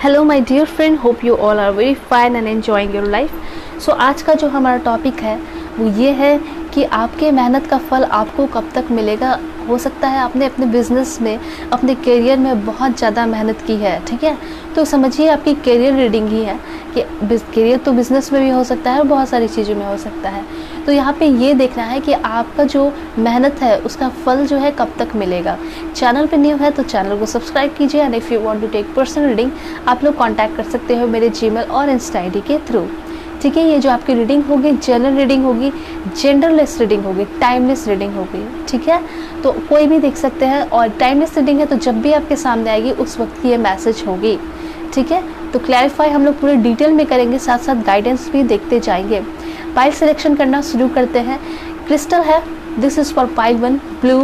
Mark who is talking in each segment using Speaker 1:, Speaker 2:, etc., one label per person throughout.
Speaker 1: Hello my dear friend, hope you all are very fine and enjoying your life. So आज का जो हमारा topic है वो ये है कि आपके मेहनत का फल आपको कब तक मिलेगा। हो सकता है आपने अपने बिजनेस में, अपने करियर में बहुत ज़्यादा मेहनत की है, ठीक है, तो समझिए आपकी करियर रीडिंग ही है कि करियर तो बिज़नेस में भी हो सकता है और बहुत सारी चीज़ों में हो सकता है। तो यहाँ पे ये देखना है कि आपका जो मेहनत है उसका फल जो है कब तक मिलेगा। चैनल पे न्यू है तो चैनल को सब्सक्राइब कीजिए and if you want to take personal reading आप लोग कांटेक्ट कर सकते हो मेरे जीमेल और इंस्टा आईडी के थ्रू, ठीक है। ये जो आपकी रीडिंग होगी जनरल रीडिंग होगी, जेंडरलेस रीडिंग होगी, टाइमलेस रीडिंग होगी, ठीक है। तो कोई भी देख सकते हैं और टाइमलेस रीडिंग है तो जब भी आपके सामने आएगी उस वक्त की ये मैसेज होगी, ठीक है। तो क्लैरिफाई हम लोग पूरे डिटेल में करेंगे, साथ साथ गाइडेंस भी देखते जाएंगे। पाइल सिलेक्शन करना शुरू करते हैं। क्रिस्टल है, this is for pile 1 blue,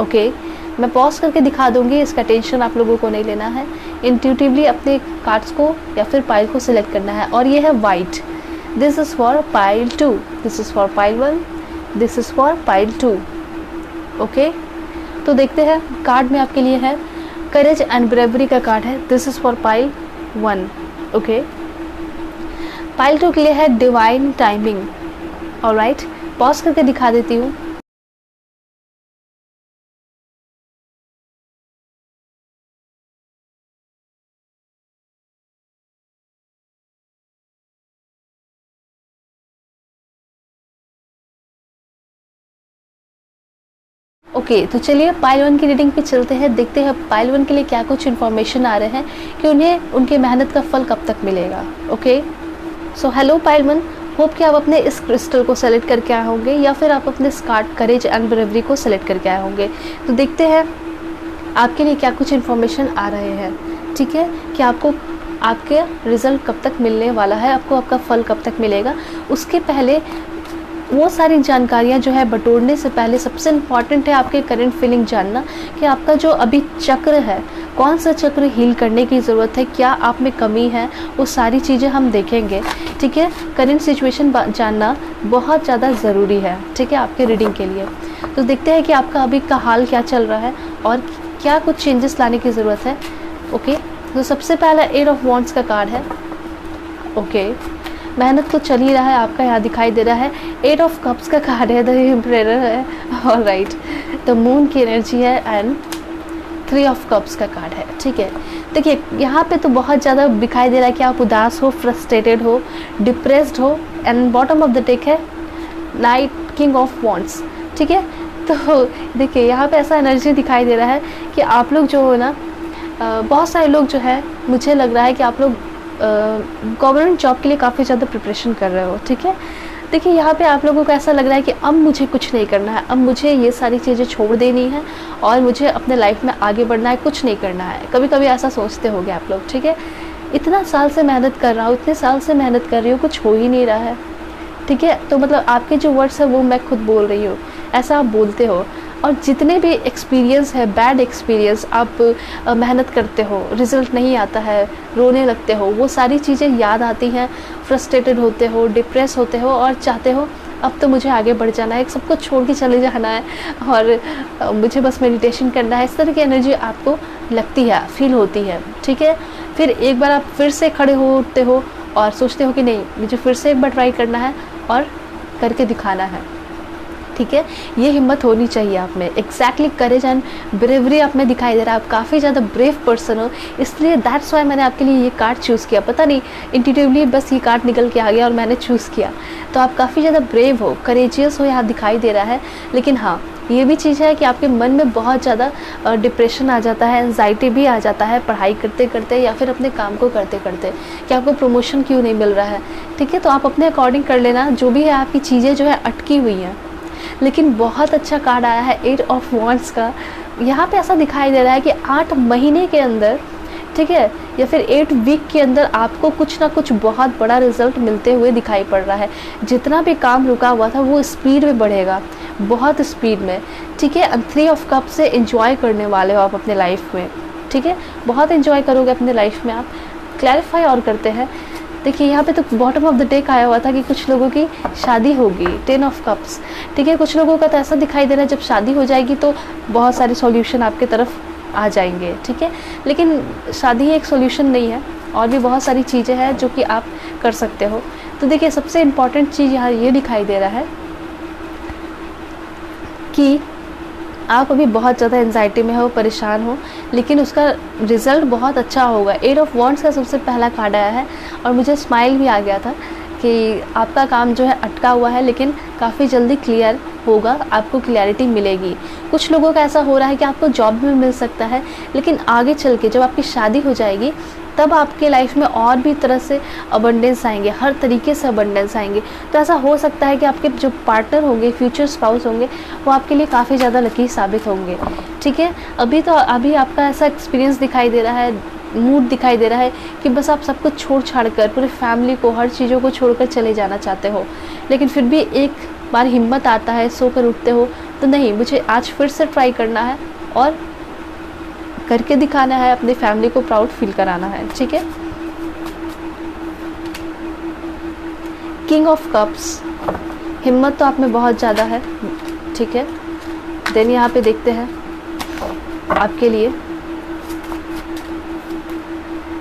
Speaker 1: okay. मैं पॉज करके दिखा दूंगी, इसका टेंशन आप लोगों को नहीं लेना है। इंट्यूटिवली अपने कार्ड्स को या फिर पाइल को सिलेक्ट करना है। और ये है white, this is for pile 2, this is for pile 1, this is for pile 2, okay. तो देखते हैं कार्ड में आपके लिए है करेज एंड ब्रेवरी का कार्ड है, this is for pile 1, okay. Pile 2 के लिए है डिवाइन टाइमिंग, ऑलराइट। पॉज करके दिखा देती हूँ। ओके तो चलिए पाइल 1 की रीडिंग पे चलते हैं, देखते हैं पाइल 1 के लिए क्या कुछ इन्फॉर्मेशन आ रहे हैं कि उन्हें उनके मेहनत का फल कब तक मिलेगा, okay. So hello pile 1, hope कि आप अपने इस क्रिस्टल को सेलेक्ट करके आए होंगे या फिर आप अपने इस कार्ड करेज एंड ब्रेवरी को सेलेक्ट करके आए होंगे। तो देखते हैं आपके लिए क्या कुछ इन्फॉर्मेशन आ रहे हैं, ठीक है, कि आपको आपके रिजल्ट कब तक मिलने वाला है, आपको आपका फल कब तक मिलेगा। उसके पहले वो सारी जानकारियाँ जो है बटोरने से पहले सबसे इम्पॉर्टेंट है आपके करंट फीलिंग जानना कि आपका जो अभी चक्र है, कौन सा चक्र हील करने की ज़रूरत है, क्या आप में कमी है, वो सारी चीज़ें हम देखेंगे, ठीक है। करंट सिचुएशन जानना बहुत ज़्यादा ज़रूरी है, ठीक है, आपके रीडिंग के लिए। तो देखते हैं कि आपका अभी का हाल क्या चल रहा है और क्या कुछ चेंजेस लाने की ज़रूरत है, ओके। तो सबसे पहला 8 ऑफ वॉन्ड्स का कार्ड है, ओके। मेहनत तो चल ही रहा है आपका, यहाँ दिखाई दे रहा है 8 ऑफ कप्स का कार्ड है, द एम्परर है, ऑलराइट। तो मून की एनर्जी है एंड 3 ऑफ कप्स का कार्ड है, ठीक है। देखिए यहाँ पे तो बहुत ज़्यादा दिखाई दे रहा है कि आप उदास हो, फ्रस्ट्रेटेड हो, डिप्रेस्ड हो and bottom of the deck है नाइट किंग ऑफ वॉन्ड्स, ठीक है। तो देखिए यहाँ पे ऐसा एनर्जी दिखाई दे रहा है कि आप लोग जो हो ना, बहुत सारे लोग जो है, मुझे लग रहा है कि आप लोग गवर्नमेंट जॉब के लिए काफ़ी ज़्यादा प्रिपरेशन कर रहे हो, ठीक है। देखिए यहाँ पे आप लोगों को ऐसा लग रहा है कि अब मुझे कुछ नहीं करना है, अब मुझे ये सारी चीज़ें छोड़ देनी है और मुझे अपने लाइफ में आगे बढ़ना है, कुछ नहीं करना है। कभी कभी ऐसा सोचते होंगे आप लोग, ठीक है। इतना साल से मेहनत कर रहा हूँ, इतने साल से मेहनत कर रही हूँ, कुछ हो ही नहीं रहा है, ठीक है। तो मतलब आपके जो वर्ड्स है वो मैं खुद बोल रही हूँ, ऐसा आप बोलते हो। और जितने भी एक्सपीरियंस है, बैड एक्सपीरियंस, आप मेहनत करते हो, रिज़ल्ट नहीं आता है, रोने लगते हो, वो सारी चीज़ें याद आती हैं, फ्रस्ट्रेटेड होते हो, डिप्रेस होते हो और चाहते हो अब तो मुझे आगे बढ़ जाना है, सब कुछ छोड़ के चले जाना है और मुझे बस मेडिटेशन करना है। इस तरह की एनर्जी आपको लगती है, फील होती है, ठीक है। फिर एक बार आप फिर से खड़े होते हो और सोचते हो कि नहीं, मुझे फिर से एक बार ट्राई करना है और करके दिखाना है, ठीक है। ये हिम्मत होनी चाहिए आप में, एग्जैक्टली करेज एंड ब्रेवरी आप में दिखाई दे रहा है। आप काफ़ी ज़्यादा ब्रेव पर्सन हो, इसलिए दैट्स वाई मैंने आपके लिए ये कार्ड चूज़ किया। पता नहीं इंट्यूटिवली बस ये कार्ड निकल के आ गया और मैंने चूज़ किया। तो आप काफ़ी ज़्यादा ब्रेव हो, करेजियस हो, यहाँ दिखाई दे रहा है। लेकिन हाँ, ये भी चीज़ है कि आपके मन में बहुत ज़्यादा डिप्रेशन आ जाता है, एंजाइटी भी आ जाता है पढ़ाई करते करते या फिर अपने काम को करते करते कि आपको प्रमोशन क्यों नहीं मिल रहा है, ठीक है। तो आप अपने अकॉर्डिंग कर लेना, जो भी है आपकी चीज़ें जो है अटकी हुई हैं। लेकिन बहुत अच्छा कार्ड आया है 8 ऑफ वॉन्ड्स का। यहाँ पे ऐसा दिखाई दे रहा है कि 8 महीने के अंदर, ठीक है, या फिर 8 वीक के अंदर आपको कुछ ना कुछ बहुत बड़ा रिजल्ट मिलते हुए दिखाई पड़ रहा है। जितना भी काम रुका हुआ था वो स्पीड में बढ़ेगा, बहुत स्पीड में, ठीक है। 3 ऑफ कप से एंजॉय करने वाले हो आप अपने लाइफ में, ठीक है, बहुत एंजॉय करोगे अपने लाइफ में आप। क्लैरिफाई और करते हैं, देखिए यहाँ पे तो बॉटम ऑफ द डेक आया हुआ था कि कुछ लोगों की शादी होगी, 10 ऑफ कप्स, ठीक है। कुछ लोगों का तो ऐसा दिखाई दे रहा है जब शादी हो जाएगी तो बहुत सारे सॉल्यूशन आपके तरफ आ जाएंगे, ठीक है। लेकिन शादी ही एक सॉल्यूशन नहीं है, और भी बहुत सारी चीज़ें हैं जो कि आप कर सकते हो। तो देखिए सबसे इम्पॉर्टेंट चीज़ यहाँ ये दिखाई दे रहा है कि आप अभी बहुत ज़्यादा एंजाइटी में हो, परेशान हो, लेकिन उसका रिज़ल्ट बहुत अच्छा होगा। 8 ऑफ वॉन्ड्स का सबसे पहला कार्ड आया है और मुझे स्माइल भी आ गया था कि आपका काम जो है अटका हुआ है लेकिन काफ़ी जल्दी क्लियर होगा, आपको क्लैरिटी मिलेगी। कुछ लोगों का ऐसा हो रहा है कि आपको जॉब भी मिल सकता है, लेकिन आगे चल के जब आपकी शादी हो जाएगी तब आपके लाइफ में और भी तरह से अबंडेंस आएंगे, हर तरीके से अबंडेंस आएंगे। तो ऐसा हो सकता है कि आपके जो पार्टनर होंगे, फ्यूचर स्पाउस होंगे, वो आपके लिए काफ़ी ज़्यादा लकी साबित होंगे, ठीक है। अभी आपका ऐसा एक्सपीरियंस दिखाई दे रहा है, मूड दिखाई दे रहा है कि बस आप सब कुछ छोड़ छाड़ कर, पूरी फैमिली को, हर चीज़ों को छोड़कर चले जाना चाहते हो, लेकिन फिर भी एक बार हिम्मत आता है, सोकर उठते हो तो नहीं, मुझे आज फिर से ट्राई करना है और करके दिखाना है, अपनी फैमिली को प्राउड फील कराना है, ठीक है। किंग ऑफ कप्स, हिम्मत तो आप में बहुत ज़्यादा है, ठीक है। देन यहाँ पे देखते हैं आपके लिए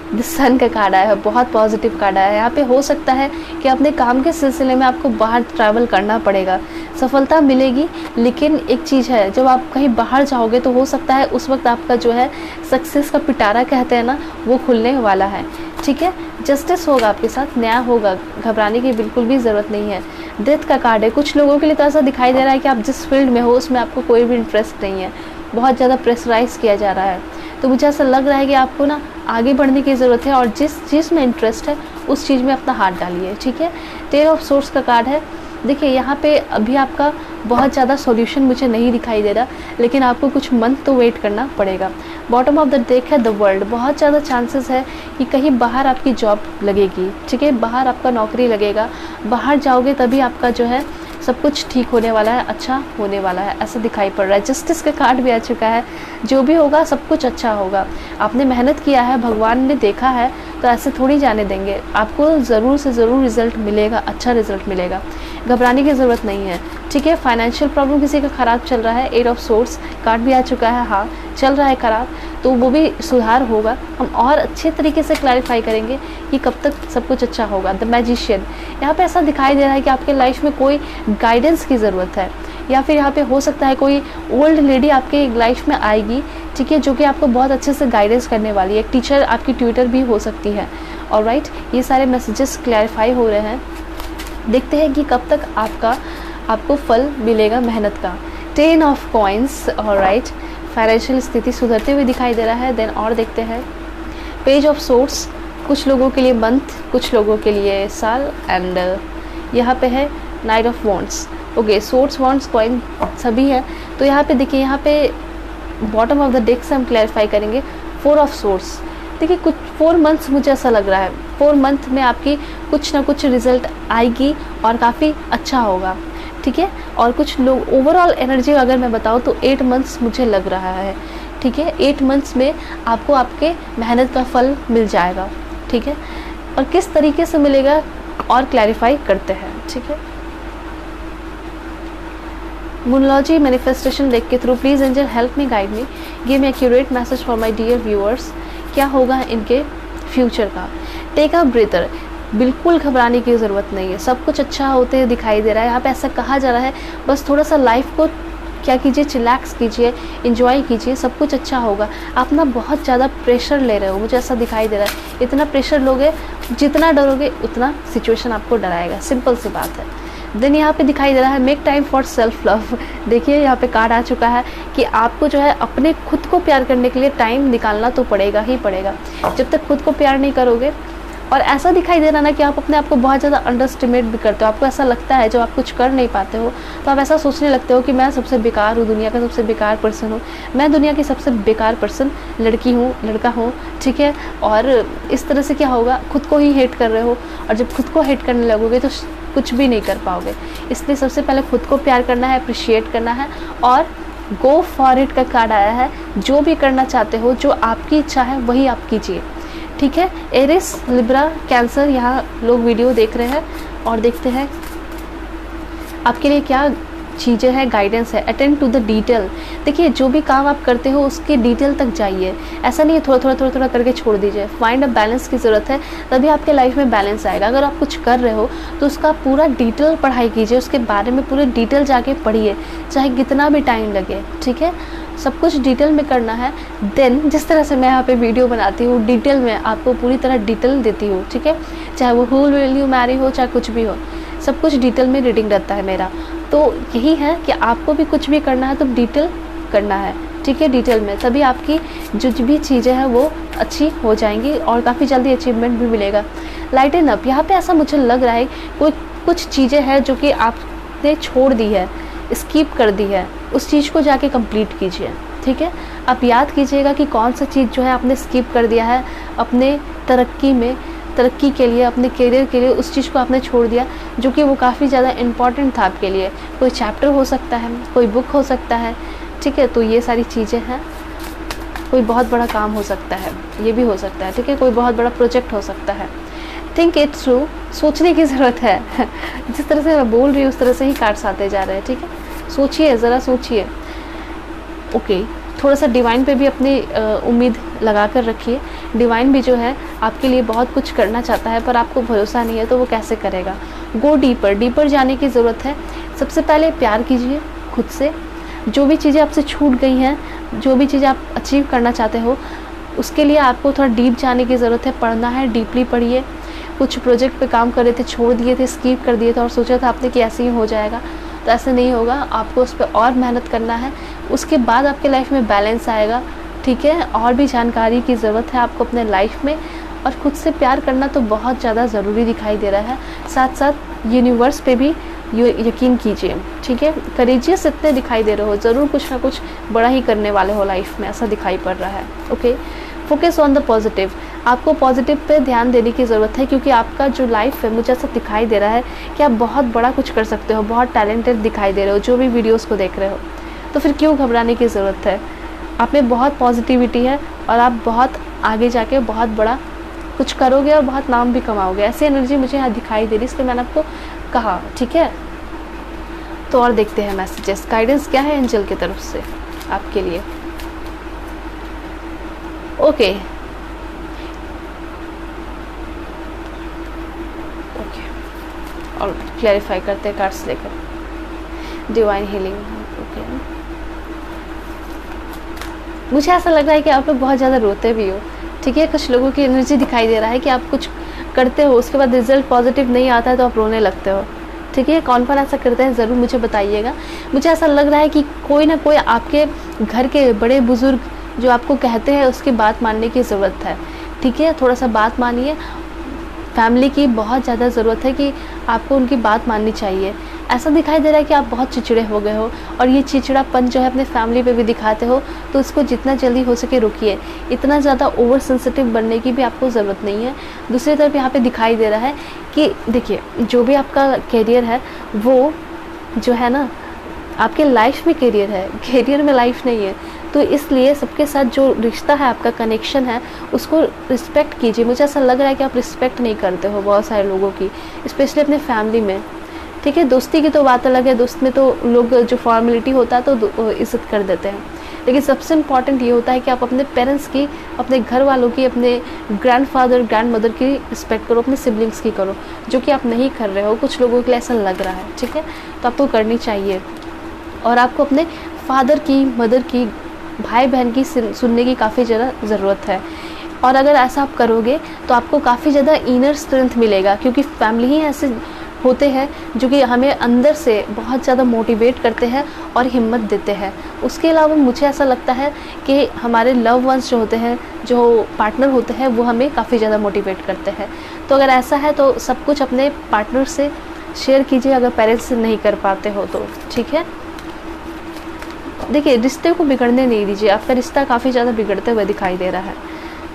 Speaker 1: द सन का कार्ड आया है, बहुत पॉजिटिव कार्ड आया है। यहाँ पे हो सकता है कि अपने काम के सिलसिले में आपको बाहर ट्रैवल करना पड़ेगा, सफलता मिलेगी, लेकिन एक चीज़ है, जब आप कहीं बाहर जाओगे तो हो सकता है उस वक्त आपका जो है सक्सेस का पिटारा कहते हैं ना, वो खुलने वाला है, ठीक है। जस्टिस होगा आपके साथ, न्याय होगा, घबराने की बिल्कुल भी ज़रूरत नहीं है। डेथ का कार्ड है, कुछ लोगों के लिए तो ऐसा दिखाई दे रहा है कि आप जिस फील्ड में हो उसमें आपको कोई भी इंटरेस्ट नहीं है, बहुत ज़्यादा प्रेशराइज किया जा रहा है। तो मुझे ऐसा लग रहा है कि आपको ना आगे बढ़ने की ज़रूरत है और जिस चीज़ में इंटरेस्ट है उस चीज़ में अपना हाथ डालिए, ठीक है। 10 ऑफ सोर्स का कार्ड है। देखिए यहाँ पे अभी आपका बहुत ज़्यादा सॉल्यूशन मुझे नहीं दिखाई दे रहा, लेकिन आपको कुछ मंथ तो वेट करना पड़ेगा। बॉटम ऑफ द डेक है द वर्ल्ड, बहुत ज़्यादा चांसेस है कि कहीं बाहर आपकी जॉब लगेगी, ठीक है, बाहर आपका नौकरी लगेगा, बाहर जाओगे तभी आपका जो है सब कुछ ठीक होने वाला है, अच्छा होने वाला है, ऐसा दिखाई पड़ रहा है। जस्टिस का कार्ड भी आ चुका है, जो भी होगा सब कुछ अच्छा होगा। आपने मेहनत किया है, भगवान ने देखा है, तो ऐसे थोड़ी जाने देंगे, आपको ज़रूर से ज़रूर रिज़ल्ट मिलेगा, अच्छा रिज़ल्ट मिलेगा, घबराने की ज़रूरत नहीं है, ठीक है। फाइनेंशियल प्रॉब्लम किसी का ख़राब चल रहा है, 8 ऑफ सोर्स कार्ड भी आ चुका है, हाँ चल रहा है ख़राब, तो वो भी सुधार होगा। हम और अच्छे तरीके से क्लैरिफाई करेंगे कि कब तक सब कुछ अच्छा होगा। द मैजिशियन, यहाँ पे ऐसा दिखाई दे रहा है कि आपके लाइफ में कोई गाइडेंस की ज़रूरत है, या फिर यहाँ पे हो सकता है कोई ओल्ड लेडी आपके लाइफ में आएगी, ठीक है, जो कि आपको बहुत अच्छे से गाइडेंस करने वाली है। एक टीचर आपकी ट्यूटर भी हो सकती है। ऑलराइट, ये सारे मैसेजेस क्लैरिफाई हो रहे हैं। देखते हैं कि कब तक आपको फल मिलेगा मेहनत का। 10 ऑफ कॉइन्स, ऑलराइट, फाइनेंशियल स्थिति सुधरते हुए दिखाई दे रहा है। देन और देखते हैं पेज ऑफ सोर्स, कुछ लोगों के लिए मंथ, कुछ लोगों के लिए साल, एंड यहाँ पे है night of wands. Okay, source, wands, coin सभी है। तो यहाँ पे देखिए, यहाँ पे बॉटम ऑफ द डेक से हम क्लैरिफाई करेंगे 4 ऑफ सोर्स। देखिए कुछ 4 मंथ्स मुझे ऐसा लग रहा है, 4 मंथ में आपकी कुछ ना कुछ रिजल्ट आएगी और काफ़ी अच्छा होगा, ठीक है। और कुछ लोग ओवरऑल एनर्जी अगर मैं बताऊँ तो 8 मंथ्स मुझे लग रहा है, ठीक है। 8 मंथ्स में आपको आपके मेहनत का फल मिल जाएगा, ठीक है। और किस तरीके से मिलेगा और क्लैरिफाई करते हैं, ठीक है। मूनलॉजी मैनिफेस्टेशन देख के through, please angel help me, guide me, give me accurate message for my dear viewers, क्या होगा इनके फ्यूचर का। टेक अ ब्रीथर, बिल्कुल घबराने की ज़रूरत नहीं है, सब कुछ अच्छा होते दिखाई दे रहा है। यहाँ पे ऐसा कहा जा रहा है बस थोड़ा सा लाइफ को क्या कीजिए, चिलैक्स कीजिए, इंजॉय कीजिए, सब कुछ अच्छा होगा। आप ना बहुत ज़्यादा प्रेशर ले रहे हो, मुझे ऐसा दिखाई दे रहा है। इतना प्रेशर लोगे, जितना डरोगे उतना सिचुएशन आपको डराएगा, सिंपल सी बात है। देन यहाँ पे दिखाई दे रहा है make time for self love. देखिए यहाँ पे कार्ड आ चुका है कि आपको जो है अपने खुद को प्यार करने के लिए टाइम निकालना तो पड़ेगा ही पड़ेगा। जब तक खुद को प्यार नहीं करोगे, और ऐसा दिखाई दे रहा ना कि आप अपने आप को बहुत ज़्यादा अंडरस्टिमेट भी करते हो। आपको ऐसा लगता है जब आप कुछ कर नहीं पाते हो तो आप ऐसा सोचने लगते हो कि मैं सबसे बेकार हूँ, दुनिया का सबसे बेकार पर्सन हूँ, मैं दुनिया की सबसे बेकार पर्सन लड़की हूँ, लड़का हूँ, ठीक है। और इस तरह से क्या होगा, खुद को ही हेट कर रहे हो, और जब खुद को हेट करने लगोगे तो कुछ भी नहीं कर पाओगे। इसलिए सबसे पहले खुद को प्यार करना है, अप्रिशिएट करना है, और गो फॉर इट का कार्ड आया है। जो भी करना चाहते हो, जो आपकी इच्छा है वही आप कीजिए, ठीक है। एरिस, लिब्रा, कैंसर, यहाँ लोग वीडियो देख रहे हैं और देखते हैं आपके लिए क्या चीज़ें हैं, गाइडेंस है, अटेंड टू द डिटेल। देखिए जो भी काम आप करते हो उसके डिटेल तक जाइए, ऐसा नहीं है थोड़ा थोड़ा करके छोड़ दीजिए। फाइंड अ बैलेंस की ज़रूरत है, तभी आपके लाइफ में बैलेंस आएगा। अगर आप कुछ कर रहे हो तो उसका पूरा डिटेल पढ़ाई कीजिए, उसके बारे में पूरे डिटेल जाके पढ़िए, चाहे कितना भी टाइम लगे, ठीक है। सब कुछ डिटेल में करना है। देन जिस तरह से मैं यहाँ पे वीडियो बनाती हूँ, डिटेल में आपको पूरी तरह डिटेल देती हूँ, ठीक है। चाहे वो हू विल यू मैरी हो, चाहे कुछ भी हो, सब कुछ डिटेल में रीडिंग रहता है मेरा। तो यही है कि आपको भी कुछ भी करना है तो डिटेल करना है, ठीक है, डिटेल में, तभी आपकी जो भी चीज़ें हैं वो अच्छी हो जाएंगी और काफ़ी जल्दी अचीवमेंट भी मिलेगा। लाइटन अप, यहाँ पे ऐसा मुझे लग रहा है कुछ चीज़ें हैं जो कि आपने छोड़ दी है, स्किप कर दी है, उस चीज़ को जाके कंप्लीट कीजिए, ठीक है। आप याद कीजिएगा कि कौन सा चीज़ जो है आपने स्किप कर दिया है अपने तरक्की के लिए, अपने करियर के लिए, उस चीज़ को आपने छोड़ दिया जो कि वो काफ़ी ज़्यादा इम्पॉर्टेंट था आपके लिए। कोई चैप्टर हो सकता है, कोई बुक हो सकता है, ठीक है। तो ये सारी चीज़ें हैं, कोई बहुत बड़ा काम हो सकता है, ये भी हो सकता है, ठीक है, कोई बहुत बड़ा प्रोजेक्ट हो सकता है। थिंक इट थ्रू, सोचने की ज़रूरत है जिस तरह से मैं बोल रही हूँ उस तरह से ही कार्ड्स आते जा रहे हैं, ठीक है। सोचिए, ज़रा सोचिए, ओके। थोड़ा सा डिवाइन पे भी अपनी उम्मीद लगा कर रखिए। डिवाइन भी जो है आपके लिए बहुत कुछ करना चाहता है, पर आपको भरोसा नहीं है तो वो कैसे करेगा। गो डीपर जाने की ज़रूरत है। सबसे पहले प्यार कीजिए खुद से। जो भी चीज़ें आपसे छूट गई हैं, जो भी चीज़ें आप अचीव करना चाहते हो, उसके लिए आपको थोड़ा डीप जाने की ज़रूरत है। पढ़ना है, डीपली पढ़िए। कुछ प्रोजेक्ट पे काम कर रहे थे, छोड़ दिए थे, स्किप कर दिए थे और सोचा था आपने कि ऐसे ही हो जाएगा, तो ऐसे नहीं होगा। आपको उस पर और मेहनत करना है, उसके बाद आपके लाइफ में बैलेंस आएगा, ठीक है। और भी जानकारी की ज़रूरत है आपको अपने लाइफ में, और खुद से प्यार करना तो बहुत ज़्यादा ज़रूरी दिखाई दे रहा है। साथ साथ यूनिवर्स पे भी यकीन कीजिए, ठीक है। करेजियस इतने दिखाई दे रहे हो, ज़रूर कुछ ना कुछ बड़ा ही करने वाले हो लाइफ में, ऐसा दिखाई पड़ रहा है, okay. Focus on the positive, आपको पॉजिटिव पे ध्यान देने की ज़रूरत है, क्योंकि आपका जो लाइफ है मुझे ऐसा दिखाई दे रहा है कि आप बहुत बड़ा कुछ कर सकते हो, बहुत टैलेंटेड दिखाई दे रहे हो जो भी वीडियोस को देख रहे हो। तो फिर क्यों घबराने की ज़रूरत है। आप में बहुत पॉजिटिविटी है और आप बहुत आगे जाके बहुत बड़ा कुछ करोगे और बहुत नाम भी कमाओगे। ऐसी एनर्जी मुझे यहाँ दिखाई दे रही, इसलिए मैंने आपको कहा, ठीक है। तो और देखते हैं मैसेजेस, गाइडेंस क्या है एंजल की तरफ से आपके लिए, ओके। और क्लैरिफाई करते हैं कार्ड्स लेकर। Divine healing, okay. मुझे ऐसा लग रहा है कि आप लोग बहुत ज़्यादा रोते भी हो, ठीक है। कुछ लोगों की एनर्जी दिखाई दे रहा है कि आप कुछ करते हो, उसके बाद रिजल्ट पॉजिटिव नहीं आता है तो आप रोने लगते हो, ठीक है। कौन कौन ऐसा करते हैं ज़रूर मुझे बताइएगा। मुझे ऐसा लग रहा है कि कोई ना कोई आपके घर के बड़े बुजुर्ग जो आपको कहते हैं उसकी बात मानने की ज़रूरत है, ठीक है। थोड़ा सा बात मानिए, फैमिली की बहुत ज़्यादा ज़रूरत है कि आपको उनकी बात माननी चाहिए। ऐसा दिखाई दे रहा है कि आप बहुत चिड़चिड़े हो गए हो और ये चिड़चिड़ापन जो है अपने फैमिली पे भी दिखाते हो, तो इसको जितना जल्दी हो सके रोकिए। इतना ज़्यादा ओवर सेंसिटिव बनने की भी आपको ज़रूरत नहीं है। दूसरी तरफ यहाँ पे दिखाई दे रहा है कि देखिए जो भी आपका करियर है वो जो है ना, आपके लाइफ में करियर है, करियर में लाइफ नहीं है। तो इसलिए सबके साथ जो रिश्ता है, आपका कनेक्शन है, उसको रिस्पेक्ट कीजिए। मुझे ऐसा लग रहा है कि आप रिस्पेक्ट नहीं करते हो बहुत सारे लोगों की, स्पेशली अपने फैमिली में, ठीक है। दोस्ती की तो बात अलग है, दोस्त में तो लोग जो फॉर्मेलिटी होता है तो इज्जत कर देते हैं, लेकिन सबसे इम्पॉर्टेंट ये होता है कि आप अपने पेरेंट्स की, अपने घर वालों की, अपने ग्रैंडफादर ग्रैंडमदर की रिस्पेक्ट करो, अपने सिबलिंग्स की करो, जो कि आप नहीं कर रहे हो। कुछ लोगों के लिए ऐसा लग रहा है, ठीक है, तो आपको करनी चाहिए। और आपको अपने फादर की, मदर की, भाई बहन की सुनने की काफ़ी ज़्यादा ज़रूरत है। और अगर ऐसा आप करोगे तो आपको काफ़ी ज़्यादा इनर स्ट्रेंथ मिलेगा, क्योंकि फैमिली ही ऐसे होते हैं जो कि हमें अंदर से बहुत ज़्यादा मोटिवेट करते हैं और हिम्मत देते हैं। उसके अलावा मुझे ऐसा लगता है कि हमारे लव वंस जो होते हैं, जो पार्टनर होते हैं, वो हमें काफ़ी ज़्यादा मोटिवेट करते हैं। तो अगर ऐसा है तो सब कुछ अपने पार्टनर से शेयर कीजिए, अगर पेरेंट्स से नहीं कर पाते हो तो, ठीक है। देखिए रिश्ते को बिगड़ने नहीं दीजिए, आपका रिश्ता काफ़ी ज़्यादा बिगड़ते हुए दिखाई दे रहा है,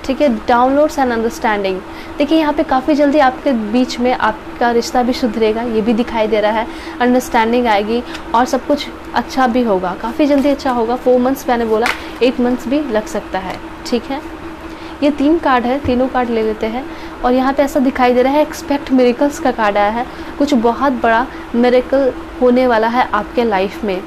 Speaker 1: ठीक है। डाउनलोड्स एंड अंडरस्टैंडिंग, देखिए यहाँ पे काफ़ी जल्दी आपके बीच में आपका रिश्ता भी सुधरेगा, ये भी दिखाई दे रहा है। अंडरस्टैंडिंग आएगी और सब कुछ अच्छा भी होगा, काफ़ी जल्दी अच्छा होगा। 4 मंथ्स मैंने बोला, 8 मंथ्स भी लग सकता है, ठीक है। ये 3 कार्ड है, तीनों कार्ड ले लेते हैं। और यहाँ पे ऐसा दिखाई दे रहा है एक्सपेक्ट मिरेकल्स का कार्ड आया है, कुछ बहुत बड़ा मिरेकल होने वाला है आपके लाइफ में,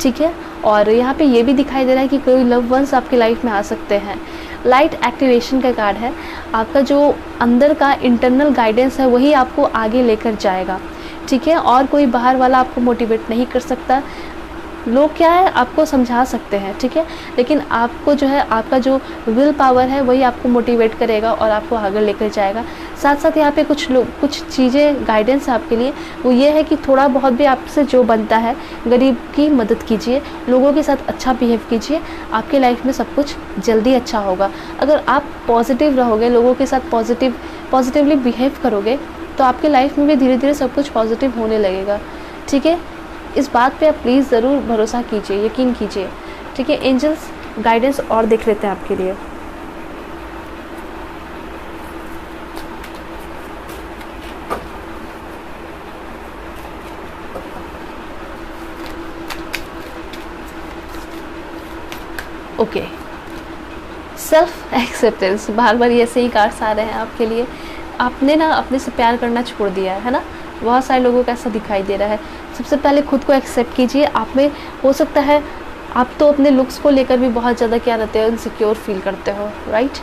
Speaker 1: ठीक है। और यहाँ पे ये भी दिखाई दे रहा है कि कोई लव वंस आपकी लाइफ में आ सकते हैं। लाइट एक्टिवेशन का कार्ड है, आपका जो अंदर का इंटरनल गाइडेंस है वही आपको आगे लेकर जाएगा, ठीक है। और कोई बाहर वाला आपको मोटिवेट नहीं कर सकता। लोग क्या है आपको समझा सकते हैं, ठीक है, लेकिन आपको जो है आपका जो विल पावर है वही आपको मोटिवेट करेगा और आपको आगे लेकर जाएगा। साथ साथ यहाँ पे कुछ चीज़ें गाइडेंस है आपके लिए, वो ये है कि थोड़ा बहुत भी आपसे जो बनता है गरीब की मदद कीजिए, लोगों के साथ अच्छा बिहेव कीजिए, आपके लाइफ में सब कुछ जल्दी अच्छा होगा। अगर आप पॉजिटिव रहोगे, लोगों के साथ पॉजिटिवली बिहेव करोगे तो आपके लाइफ में भी धीरे धीरे सब कुछ पॉजिटिव होने लगेगा, ठीक है। इस बात पे आप प्लीज़ ज़रूर भरोसा कीजिए, यकीन कीजिए, ठीक है। एंजल्स गाइडेंस और देख लेते हैं आपके लिए। ओके, सेल्फ एक्सेप्टेंस, बार बार ऐसे ही कार्ड्स आ रहे हैं आपके लिए। आपने ना अपने से प्यार करना छोड़ दिया है ना, बहुत सारे लोगों को ऐसा दिखाई दे रहा है। सबसे पहले खुद को एक्सेप्ट कीजिए। आप में हो सकता है आप तो अपने लुक्स को लेकर भी बहुत ज़्यादा क्या रहते हो, इनसिक्योर फील करते हो, राइट।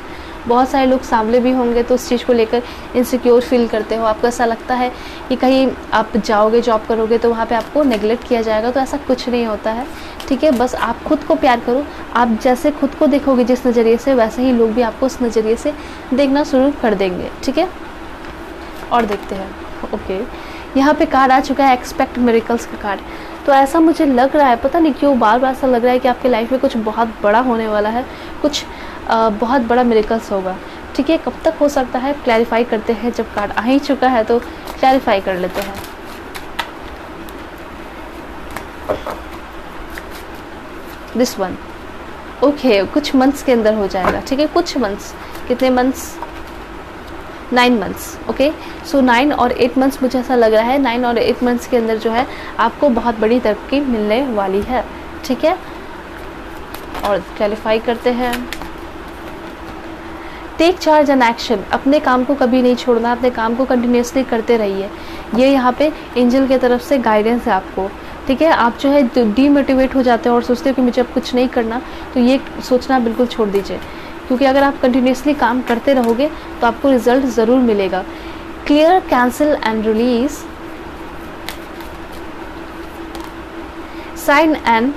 Speaker 1: बहुत सारे लोग सामने भी होंगे तो उस चीज़ को लेकर इनसिक्योर फील करते हो। आपको ऐसा लगता है कि कहीं आप जाओगे जॉब करोगे तो वहाँ पे आपको नेगलेक्ट किया जाएगा, तो ऐसा कुछ नहीं होता है, ठीक है। बस आप खुद को प्यार करो। आप जैसे खुद को देखोगे जिस नज़रिए से, वैसे ही लोग भी आपको उस नज़रिए से देखना शुरू कर देंगे, ठीक है। और देखते हैं, ओके, यहाँ पे कार्ड आ चुका है एक्सपेक्ट मिरेकल्स का कार्ड। तो ऐसा मुझे लग रहा है, पता नहीं क्यों बार बार ऐसा लग रहा है कि आपके लाइफ में कुछ बहुत बड़ा होने वाला है, कुछ बहुत बड़ा मिरेकल्स होगा, ठीक है। कब तक हो सकता है क्लैरिफाई करते हैं, जब कार्ड आ ही चुका है तो क्लैरिफाई कर लेते हैं। दिस वन, ओके, कुछ मंथ्स के अंदर हो जाएगा, ठीक है। कुछ मंथ्स, कितने मंथ्स, 9 मंथ्स, ओके। सो 9 और 8 मंथ्स मुझे ऐसा लग रहा है 9 और 8 मंथ्स के अंदर जो है आपको बहुत बड़ी तरक्की मिलने वाली है, ठीक है। और क्लैरिफाई करते हैं, टेक चार्ज एंड एक्शन। अपने काम को कभी नहीं छोड़ना, अपने काम को कंटिन्यूसली करते रहिए। ये यहाँ पे एंजल की तरफ से गाइडेंस है आपको, ठीक है। आप जो है डीमोटिवेट हो जाते हो और सोचते हो कि मुझे अब कुछ नहीं करना, तो ये सोचना बिल्कुल छोड़ दीजिए, क्योंकि अगर आप कंटिन्यूसली काम करते रहोगे तो आपको रिजल्ट ज़रूर मिलेगा। Clear, cancel and release, sign and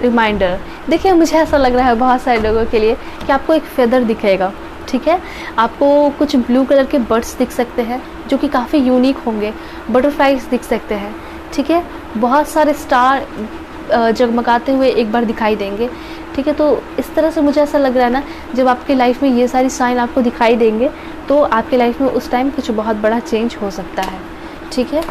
Speaker 1: reminder. देखिए मुझे ऐसा लग रहा है बहुत सारे लोगों के लिए कि आपको एक फेदर दिखेगा, ठीक है। आपको कुछ ब्लू कलर के बर्ड्स दिख सकते हैं जो कि काफ़ी यूनिक होंगे, बटरफ्लाइज दिख सकते हैं, ठीक है। बहुत सारे स्टार जगमगाते हुए एक बार दिखाई देंगे, ठीक है। तो इस तरह से मुझे ऐसा लग रहा है ना, जब आपके लाइफ में ये सारी साइन आपको दिखाई देंगे तो आपके लाइफ में उस टाइम कुछ बहुत बड़ा चेंज हो सकता है, ठीक है।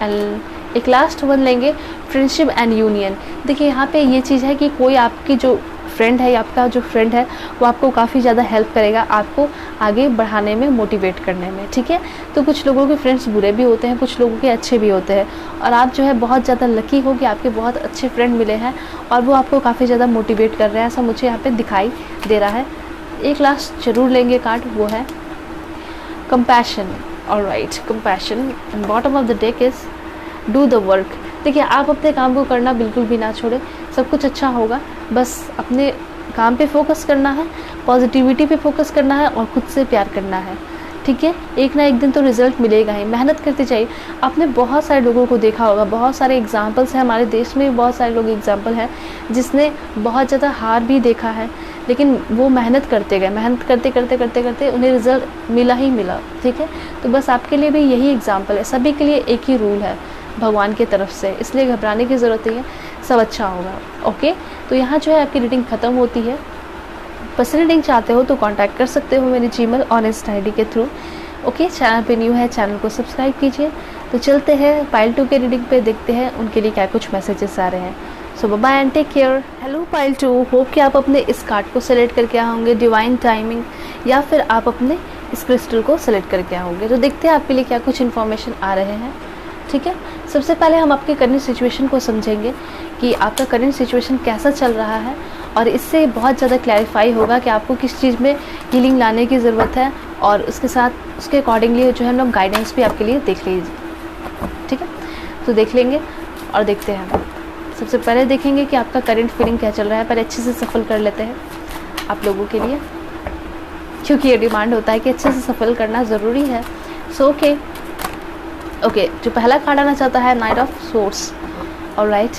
Speaker 1: एंड एक लास्ट वन लेंगे, फ्रेंडशिप एंड यूनियन। देखिए यहाँ पे ये चीज़ है कि कोई आपकी जो फ्रेंड है, आपका जो फ्रेंड है वो आपको काफ़ी ज़्यादा हेल्प करेगा, आपको आगे बढ़ाने में, मोटिवेट करने में, ठीक है। तो कुछ लोगों के फ्रेंड्स बुरे भी होते हैं, कुछ लोगों के अच्छे भी होते हैं, और आप जो है बहुत ज़्यादा लकी हो कि आपके बहुत अच्छे फ्रेंड मिले हैं और वो आपको काफ़ी ज़्यादा मोटिवेट कर रहे हैं, ऐसा मुझे यहाँ पे दिखाई दे रहा है। एक लास्ट जरूर लेंगे कार्ड, वो है compassion. Alright, compassion, and bottom of the deck is do the work. देखिए आप अपने काम को करना बिल्कुल भी ना छोड़े, सब कुछ अच्छा होगा। बस अपने काम पे फोकस करना है, पॉजिटिविटी पे फोकस करना है और खुद से प्यार करना है, ठीक है। एक ना एक दिन तो रिजल्ट मिलेगा ही, मेहनत करते जाइए। आपने बहुत सारे लोगों को देखा होगा, बहुत सारे एग्जाम्पल्स हैं हमारे देश में, बहुत सारे लोग एग्जाम्पल हैं जिसने बहुत ज़्यादा हार भी देखा है, लेकिन वो मेहनत करते गए, मेहनत करते करते करते करते उन्हें रिजल्ट मिला ही मिला, ठीक है। तो बस आपके लिए भी यही एग्जाम्पल है, सभी के लिए एक ही रूल है भगवान की तरफ से, इसलिए घबराने की ज़रूरत नहीं है, सब अच्छा होगा, ओके। तो यहाँ जो है आपकी रीडिंग ख़त्म होती है। पर्सनल रीडिंग चाहते हो तो कांटेक्ट कर सकते हो मेरे जीमेल और इंस्टा आईडी के थ्रू, ओके। चैनल पे न्यू है, चैनल को सब्सक्राइब कीजिए। तो चलते हैं पाइल 2 के रीडिंग पे, देखते हैं उनके लिए क्या कुछ मैसेजेस आ रहे हैं। So bye bye and take care. Hello पाइल 2, होप कि आप अपने इस कार्ड को सेलेक्ट करके आओगे, डिवाइन टाइमिंग, या फिर आप अपने इस क्रिस्टल को सेलेक्ट करके आओगे। तो देखते हैं आपके लिए क्या कुछ इन्फॉर्मेशन आ रहे हैं, ठीक है। सबसे पहले हम आपके करंट सिचुएशन को समझेंगे कि आपका करंट सिचुएशन कैसा चल रहा है, और इससे बहुत ज़्यादा क्लैरिफाई होगा कि आपको किस चीज़ में हीलिंग लाने की ज़रूरत है, और उसके साथ उसके अकॉर्डिंगली जो है हम लोग गाइडेंस भी आपके लिए देख लीजिए, ठीक है। तो देख लेंगे, और देखते हैं। सबसे पहले देखेंगे कि आपका करंट फीलिंग क्या चल रहा है, पर अच्छे से सफल कर लेते हैं आप लोगों के लिए, क्योंकि ये डिमांड होता है कि अच्छे से सफल करना ज़रूरी है। सो ओके, जो पहला कार्ड आना चाहता है नाइट ऑफ सोर्स। ऑलराइट,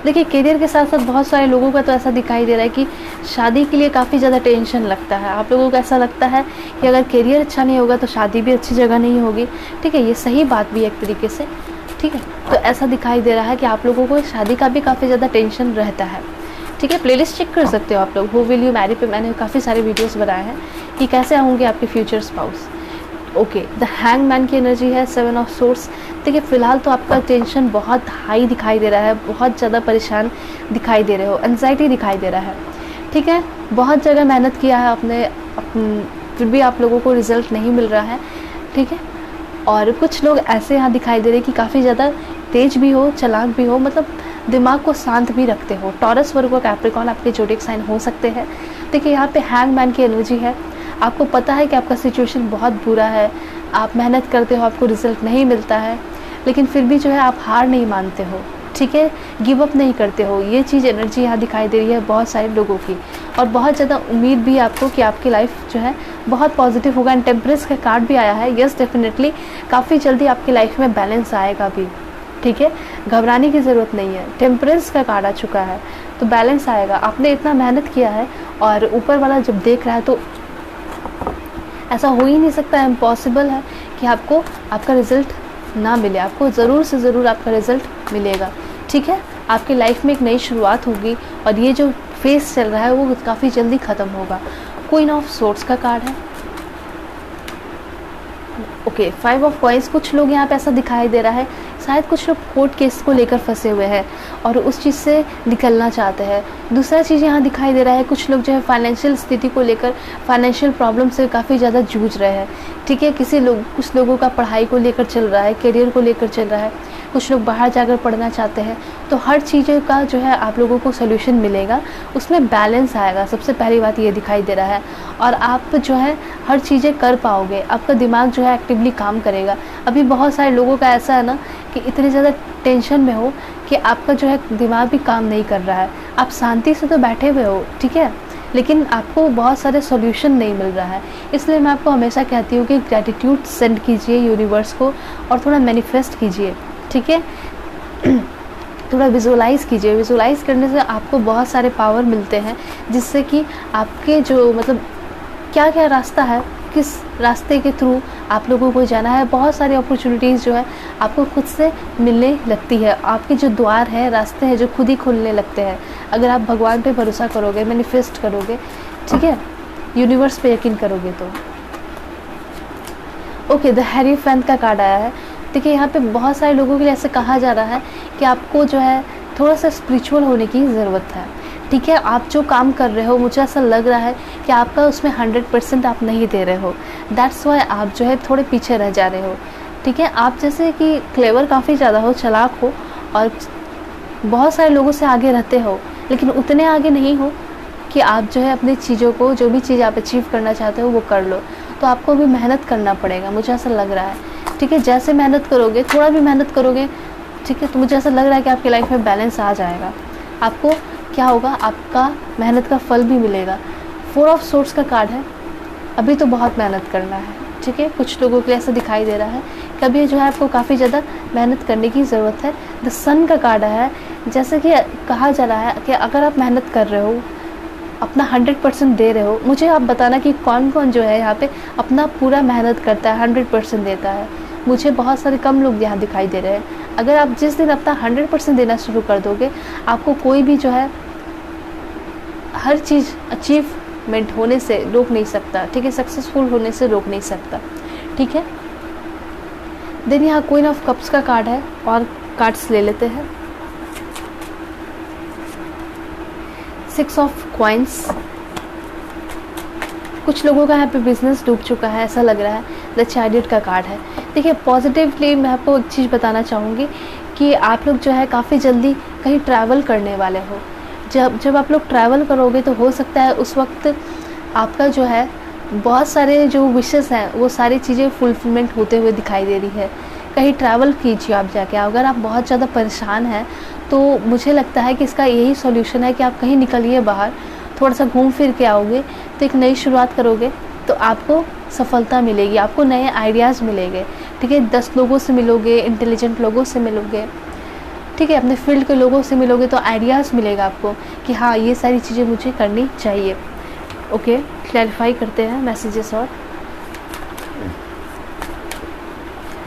Speaker 1: देखिए करियर के साथ साथ बहुत सारे लोगों का तो ऐसा दिखाई दे रहा है कि शादी के लिए काफ़ी ज़्यादा टेंशन लगता है। आप लोगों को ऐसा लगता है कि अगर करियर अच्छा नहीं होगा तो शादी भी अच्छी जगह नहीं होगी। ठीक है, ये सही बात भी है एक तरीके से। ठीक है, तो ऐसा दिखाई दे रहा है कि आप लोगों को शादी का भी काफ़ी ज़्यादा टेंशन रहता है। ठीक है, प्लेलिस्ट चेक कर सकते हो आप लोग, हु विल यू मैरी पे मैंने काफ़ी सारे वीडियोस बनाए हैं कि कैसे होंगे आपके future spouse. Okay, the hangman की एनर्जी है, 7 ऑफ सोर्स। देखिए फिलहाल तो आपका टेंशन बहुत हाई दिखाई दे रहा है, बहुत ज़्यादा परेशान दिखाई दे रहे हो, एंजाइटी दिखाई दे रहा है। ठीक है, बहुत जगह मेहनत किया है आपने, फिर भी आप लोगों को रिजल्ट नहीं मिल रहा है। ठीक है, और कुछ लोग ऐसे यहाँ दिखाई दे रहे हैं कि काफ़ी ज़्यादा तेज भी हो, चालाक भी हो, मतलब दिमाग को शांत भी रखते हो। टॉरस, वर्गो, कैप्रिकॉर्न आपके ज़ोडिएक साइन हो सकते हैं। देखिए यहाँ पे हैंगमैन की एनर्जी है। आपको पता है कि आपका सिचुएशन बहुत बुरा है, आप मेहनत करते हो, आपको रिजल्ट नहीं मिलता है, लेकिन फिर भी जो है आप हार नहीं मानते हो। ठीक है, गिव अप नहीं करते हो। ये चीज़ एनर्जी यहाँ दिखाई दे रही है बहुत सारे लोगों की, और बहुत ज़्यादा उम्मीद भी है आपको कि आपकी लाइफ जो है बहुत पॉजिटिव होगा। एंड टेम्परेंस का कार्ड भी आया है। यस, डेफिनेटली काफ़ी जल्दी आपकी लाइफ में बैलेंस आएगा भी। ठीक है, घबराने की ज़रूरत नहीं है, टेम्परेंस का कार्ड आ चुका है तो बैलेंस आएगा। आपने इतना मेहनत किया है और ऊपर वाला जब देख रहा है तो ऐसा हो ही नहीं सकता, इम्पॉसिबल है कि आपको आपका रिज़ल्ट ना मिले। आपको ज़रूर से ज़रूर आपका रिज़ल्ट मिलेगा। ठीक है, आपकी लाइफ में एक नई शुरुआत होगी और ये जो फेस चल रहा है वो काफ़ी जल्दी ख़त्म होगा। क्वीन ऑफ सोर्ड्स का कार्ड है। Okay, 5 of coins. कुछ लोग यहाँ पे ऐसा दिखाई दे रहा है, शायद कुछ लोग कोर्ट केस को लेकर फंसे हुए हैं और उस चीज़ से निकलना चाहते हैं। दूसरा चीज़ यहाँ दिखाई दे रहा है, कुछ लोग जो है फाइनेंशियल स्थिति को लेकर, फाइनेंशियल प्रॉब्लम से काफ़ी ज़्यादा जूझ रहे हैं। ठीक है, कुछ लोगों का पढ़ाई को लेकर चल रहा है, करियर को लेकर चल रहा है, कुछ लोग बाहर जाकर पढ़ना चाहते हैं। तो हर चीज़ों का जो है आप लोगों को सोल्यूशन मिलेगा, उसमें बैलेंस आएगा। सबसे पहली बात ये दिखाई दे रहा है, और आप जो है हर चीज़ें कर पाओगे। आपका दिमाग जो है एक्टिवली काम करेगा। अभी बहुत सारे लोगों का ऐसा है ना कि इतनी ज़्यादा टेंशन में हो कि आपका जो है दिमाग भी काम नहीं कर रहा है। आप शांति से तो बैठे हुए हो, ठीक है, लेकिन आपको बहुत सारे सॉल्यूशन नहीं मिल रहा है। इसलिए मैं आपको हमेशा कहती हूँ कि ग्रैटिट्यूड सेंड कीजिए यूनिवर्स को और थोड़ा मैनिफेस्ट कीजिए। ठीक है, थोड़ा विजुअलाइज़ कीजिए। विजुअलाइज़ करने से आपको बहुत सारे पावर मिलते हैं, जिससे कि आपके जो मतलब क्या क्या रास्ता है, किस रास्ते के थ्रू आप लोगों को जाना है, बहुत सारी अपॉर्चुनिटीज़ जो है आपको खुद से मिलने लगती है। आपके जो द्वार है, रास्ते हैं, जो खुद ही खुलने लगते हैं अगर आप भगवान पे भरोसा करोगे, मैनिफेस्ट करोगे। ठीक है, यूनिवर्स पे यकीन करोगे तो। ओके, द हेरोफेंट का कार्ड आया है। देखिए यहाँ पे बहुत सारे लोगों के लिए ऐसे कहा जा रहा है कि आपको जो है थोड़ा सा स्पिरिचुअल होने की ज़रूरत है। ठीक है, आप जो काम कर रहे हो, मुझे ऐसा लग रहा है कि आपका उसमें 100% आप नहीं दे रहे हो। दैट्स वाई आप जो है थोड़े पीछे रह जा रहे हो। ठीक है, आप जैसे कि क्लेवर काफ़ी ज़्यादा हो, चालाक हो और बहुत सारे लोगों से आगे रहते हो, लेकिन उतने आगे नहीं हो कि आप जो है अपनी चीज़ों को, जो भी चीज़ आप अचीव करना चाहते हो वो कर लो। तो आपको भी मेहनत करना पड़ेगा, मुझे ऐसा लग रहा है। ठीक है, जैसे मेहनत करोगे, थोड़ा भी मेहनत करोगे, ठीक है, तो मुझे ऐसा लग रहा है कि आपकी लाइफ में बैलेंस आ जाएगा। आपको क्या होगा, आपका मेहनत का फल भी मिलेगा। 4 ऑफ सोर्ड्स का कार्ड है। अभी तो बहुत मेहनत करना है। ठीक है, कुछ लोगों के लिए ऐसा दिखाई दे रहा है कि अभी जो है आपको काफ़ी ज़्यादा मेहनत करने की ज़रूरत है। द सन का कार्ड है। जैसे कि कहा जा रहा है कि अगर आप मेहनत कर रहे हो, अपना 100% दे रहे हो, मुझे आप बताना कि कौन कौन जो है यहाँ पे अपना पूरा मेहनत करता है, 100% देता है। मुझे बहुत सारे कम लोग यहाँ दिखाई दे रहे हैं। अगर आप जिस दिन अपना 100% देना शुरू कर दोगे, आपको कोई भी जो है हर चीज़ अचीवमेंट होने से रोक नहीं सकता। ठीक है, सक्सेसफुल होने से रोक नहीं सकता। ठीक है, देन यहाँ क्वीन ऑफ कप्स का कार्ड है और कार्ड्स ले लेते हैं। 6 ऑफ कॉइंस। कुछ लोगों का यहाँ पे बिजनेस डूब चुका है, ऐसा लग रहा है। द चैरियट का कार्ड है। देखिए पॉजिटिवली मैं आपको एक चीज़ बताना चाहूँगी कि आप लोग जो है काफ़ी जल्दी कहीं ट्रैवल करने वाले हो। जब आप लोग ट्रैवल करोगे तो हो सकता है उस वक्त आपका जो है बहुत सारे जो विशेस हैं वो सारी चीज़ें फुलफिलमेंट होते हुए दिखाई दे रही है। कहीं ट्रैवल कीजिए आप जाके। अगर आप बहुत ज़्यादा परेशान हैं तो मुझे लगता है कि इसका यही सॉल्यूशन है कि आप कहीं निकलिए बाहर, थोड़ा सा घूम फिर के आओगे तो एक नई शुरुआत करोगे तो आपको सफलता मिलेगी, आपको नए आइडियाज़ मिलेंगे। ठीक है, 10 लोगों से मिलोगे, इंटेलिजेंट लोगों से मिलोगे, ठीक है, अपने फील्ड के लोगों से मिलोगे तो आइडियाज़ मिलेगा आपको कि हाँ ये सारी चीज़ें मुझे करनी चाहिए। ओके, क्लैरिफाई करते हैं मैसेजेस। और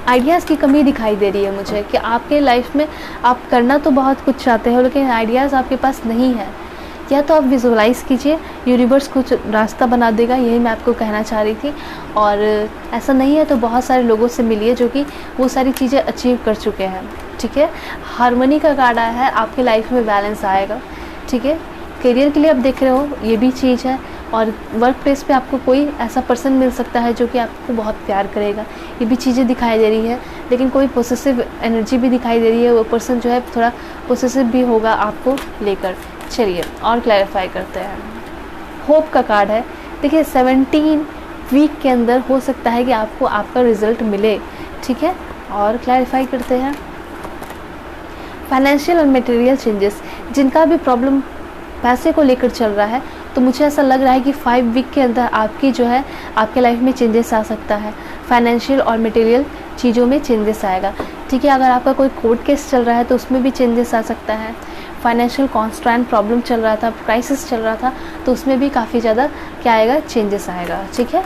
Speaker 1: आइडियाज़ की कमी दिखाई दे रही है मुझे कि आपके लाइफ में आप करना तो बहुत कुछ चाहते हो लेकिन आइडियाज़ आपके पास नहीं है। या तो आप विजुअलाइज़ कीजिए, यूनिवर्स कुछ रास्ता बना देगा, यही मैं आपको कहना चाह रही थी। और ऐसा नहीं है तो बहुत सारे लोगों से मिलिए जो कि वो सारी चीज़ें अचीव कर चुके हैं। ठीक है, हार्मनी का कार्ड आया है, आपके लाइफ में बैलेंस आएगा। ठीक है, करियर के लिए आप देख रहे हो ये भी चीज़ है। और वर्क प्लेस पे आपको कोई ऐसा पर्सन मिल सकता है जो कि आपको बहुत प्यार करेगा, ये भी चीज़ें दिखाई दे रही है। लेकिन कोई पॉसेसिव एनर्जी भी दिखाई दे रही है, वो पर्सन जो है थोड़ा पॉसेसिव भी होगा आपको लेकर। चलिए और क्लैरिफाई करते हैं। होप का कार्ड है। देखिए 17 वीक के अंदर हो सकता है कि आपको आपका रिजल्ट मिले। ठीक है, और क्लैरिफाई करते हैं। फाइनेंशियल और मटेरियल चेंजेस, जिनका भी प्रॉब्लम पैसे को लेकर चल रहा है तो मुझे ऐसा लग रहा है कि 5 वीक के अंदर आपकी जो है आपके लाइफ में चेंजेस आ सकता है। फाइनेंशियल और मटेरियल चीज़ों में चेंजेस आएगा। ठीक है, अगर आपका कोई कोर्ट केस चल रहा है तो उसमें भी चेंजेस आ सकता है। फाइनेंशियल कॉन्स्टेंट प्रॉब्लम चल रहा था, क्राइसिस चल रहा था, तो उसमें भी काफ़ी ज़्यादा क्या आएगा, चेंजेस आएगा। ठीक है,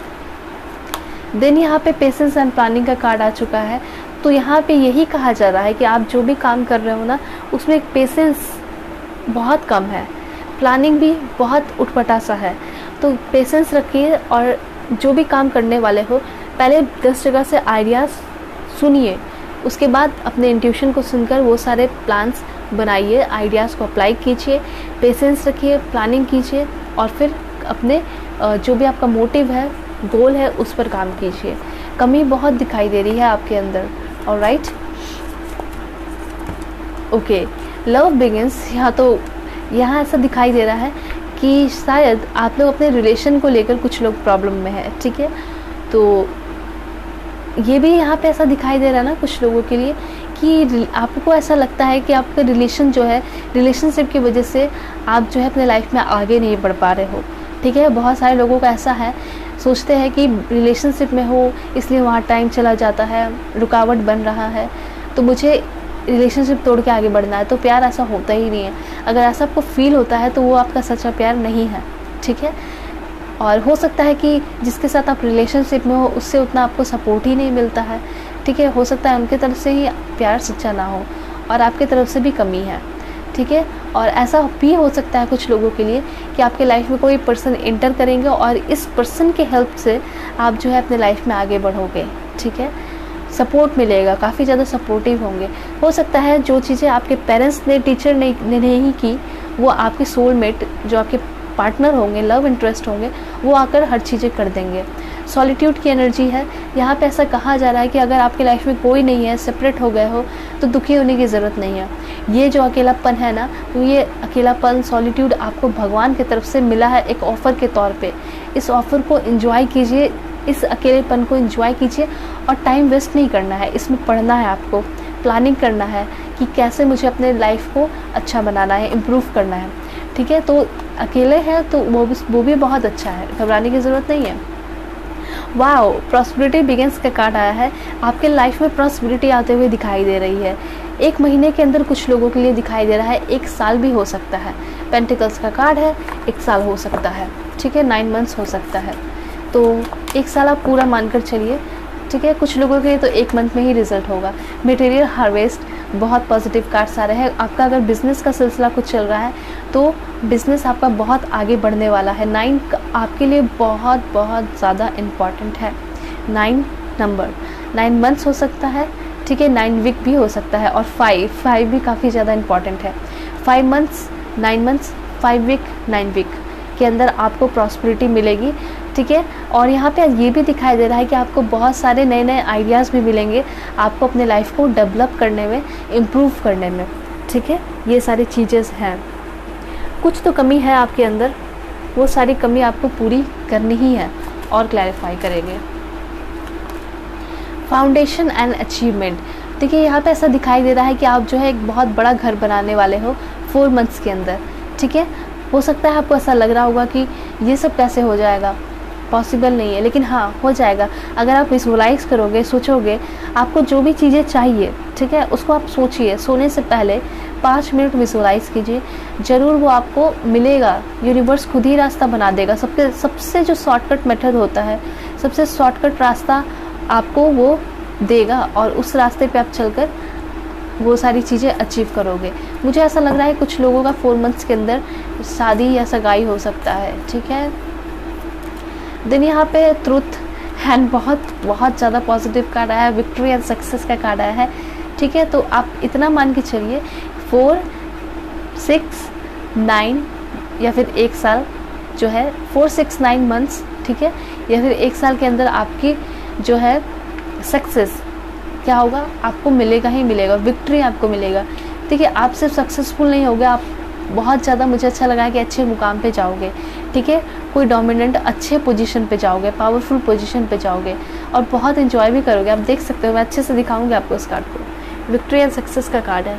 Speaker 1: देन यहाँ पे पेशेंस एंड प्लानिंग का कार्ड आ चुका है। तो यहाँ पे यही कहा जा रहा है कि आप जो भी काम कर रहे हो ना उसमें पेशेंस बहुत कम है, प्लानिंग भी बहुत उटपटा सा है। तो पेशेंस रखिए और जो भी काम करने वाले हो पहले 10 जगह से आइडियाज़ सुनिए, उसके बाद अपने इंट्यूशन को सुनकर वो सारे प्लान्स बनाइए, आइडियाज़ को अप्लाई कीजिए, पेशेंस रखिए, प्लानिंग कीजिए और फिर अपने जो भी आपका मोटिव है, गोल है, उस पर काम कीजिए। कमी बहुत दिखाई दे रही है आपके अंदर। Alright, okay, love begins. यहाँ ऐसा दिखाई दे रहा है कि शायद आप लोग अपने रिलेशन को लेकर कुछ लोग प्रॉब्लम में है। ठीक है, तो ये भी यहाँ पे ऐसा दिखाई दे रहा है ना कुछ लोगों के लिए कि आपको ऐसा लगता है कि आपका रिलेशन जो है, रिलेशनशिप की वजह से आप जो है अपने लाइफ में आगे नहीं बढ़ पा रहे हो। ठीक है, बहुत सारे लोगों का ऐसा है, सोचते हैं कि रिलेशनशिप में हो इसलिए वहाँ टाइम चला जाता है, रुकावट बन रहा है, तो मुझे रिलेशनशिप तोड़ के आगे बढ़ना है। तो प्यार ऐसा होता ही नहीं है। अगर ऐसा आपको फील होता है तो वो आपका सच्चा प्यार नहीं है। ठीक है, और हो सकता है कि जिसके साथ आप रिलेशनशिप में हो उससे उतना आपको सपोर्ट ही नहीं मिलता है। ठीक है, हो सकता है उनकी तरफ से ही प्यार सच्चा ना हो और आपकी तरफ से भी कमी है। ठीक है, और ऐसा भी हो सकता है कुछ लोगों के लिए कि आपके लाइफ में कोई पर्सन एंटर करेंगे और इस पर्सन के हेल्प से आप जो है अपने लाइफ में आगे बढ़ोगे। ठीक है, सपोर्ट मिलेगा, काफ़ी ज़्यादा सपोर्टिव होंगे। हो सकता है जो चीज़ें आपके पेरेंट्स ने, टीचर ने नहीं की, वो आपके सोलमेट जो आपके पार्टनर होंगे, लव इंटरेस्ट होंगे, वो आकर हर चीज़ें कर देंगे। सॉलिट्यूड की एनर्जी है यहाँ पे। ऐसा कहा जा रहा है कि अगर आपके लाइफ में कोई नहीं है, सेपरेट हो गए हो, तो दुखी होने की ज़रूरत नहीं है। ये जो अकेलापन है ना, तो ये अकेलापन, सॉलिट्यूड आपको भगवान की तरफ से मिला है एक ऑफ़र के तौर पे। इस ऑफ़र को एंजॉय कीजिए, इस अकेलेपन को एंजॉय कीजिए और टाइम वेस्ट नहीं करना है। इसमें पढ़ना है आपको, प्लानिंग करना है कि कैसे मुझे अपने लाइफ को अच्छा बनाना है, इम्प्रूव करना है। ठीक है, तो अकेले हैं तो वो भी बहुत अच्छा है, घबराने की ज़रूरत नहीं है। वाओ, प्रॉस्पेरिटी बिगिंस का कार्ड आया है। आपके लाइफ में प्रॉस्पेरिटी आते हुए दिखाई दे रही है। 1 महीने के अंदर कुछ लोगों के लिए दिखाई दे रहा है, 1 साल भी हो सकता है। पेंटिकल्स का कार्ड है, 1 साल हो सकता है। ठीक है, 9 मंथ्स हो सकता है, तो 1 साल आप पूरा मानकर चलिए। ठीक है, कुछ लोगों के लिए तो 1 मंथ में ही रिजल्ट होगा। मटेरियल हार्वेस्ट, बहुत पॉजिटिव कार्ड्स आ रहे हैं। आपका अगर बिज़नेस का सिलसिला कुछ चल रहा है तो बिज़नेस आपका बहुत आगे बढ़ने वाला है। 9 आपके लिए बहुत बहुत ज़्यादा इम्पॉर्टेंट है। 9 नंबर, 9 मंथ्स हो सकता है। ठीक है, 9 वीक भी हो सकता है। और 5 भी काफ़ी ज़्यादा इम्पॉर्टेंट है। 5 मंथ्स, 9 मंथ्स, 5 वीक, 9 वीक के अंदर आपको प्रॉस्पेरिटी मिलेगी। ठीक है, और यहाँ पे ये भी दिखाई दे रहा है कि आपको बहुत सारे नए नए आइडियाज़ भी मिलेंगे आपको अपने लाइफ को डेवलप करने में, इम्प्रूव करने में। ठीक है, ये सारी चीज़ें हैं। कुछ तो कमी है आपके अंदर, वो सारी कमी आपको पूरी करनी ही है। और क्लैरिफाई करेंगे। Foundation and achievement. देखिए यहाँ पे ऐसा दिखाई दे रहा है कि आप जो है एक बहुत बड़ा घर बनाने वाले हो 4 मंथ्स के अंदर, ठीक है। हो सकता है आपको ऐसा लग रहा होगा कि ये सब कैसे हो जाएगा, पॉसिबल नहीं है, लेकिन हाँ हो जाएगा। अगर आप विजुअलाइज करोगे, सोचोगे, आपको जो भी चीज़ें चाहिए, ठीक है, उसको आप सोचिए, सोने से पहले 5 मिनट विजुअलाइज कीजिए, ज़रूर वो आपको मिलेगा। यूनिवर्स खुद ही रास्ता बना देगा। सबसे जो शॉर्टकट मेथड होता है, सबसे शॉर्टकट रास्ता आपको वो देगा और उस रास्ते पे आप चलकर वो सारी चीज़ें अचीव करोगे। मुझे ऐसा लग रहा है कुछ लोगों का 4 मंथ्स के अंदर शादी या सगाई हो सकता है, ठीक है। देन यहाँ पे ट्रुथ एंड बहुत ज़्यादा पॉजिटिव कार्ड आया है, विक्ट्री एंड सक्सेस का कार्ड आया है, ठीक है। तो आप इतना मान के चलिए 4, 6, 9 या फिर 1 साल जो है 4, 6, 9 मंथ्स, ठीक है, या फिर 1 साल के अंदर आपकी जो है सक्सेस क्या होगा, आपको मिलेगा ही मिलेगा, विक्ट्री आपको मिलेगा। देखिए आप सिर्फ सक्सेसफुल नहीं होगे, आप बहुत ज़्यादा, मुझे अच्छा लगा कि अच्छे मुकाम पे जाओगे, ठीक है, कोई डोमिनेंट अच्छे पोजीशन पे जाओगे, पावरफुल पोजीशन पे जाओगे और बहुत एंजॉय भी करोगे। आप देख सकते हो, मैं अच्छे से दिखाऊंगी आपको इस कार्ड को। विक्ट्री एंड सक्सेस का कार्ड है,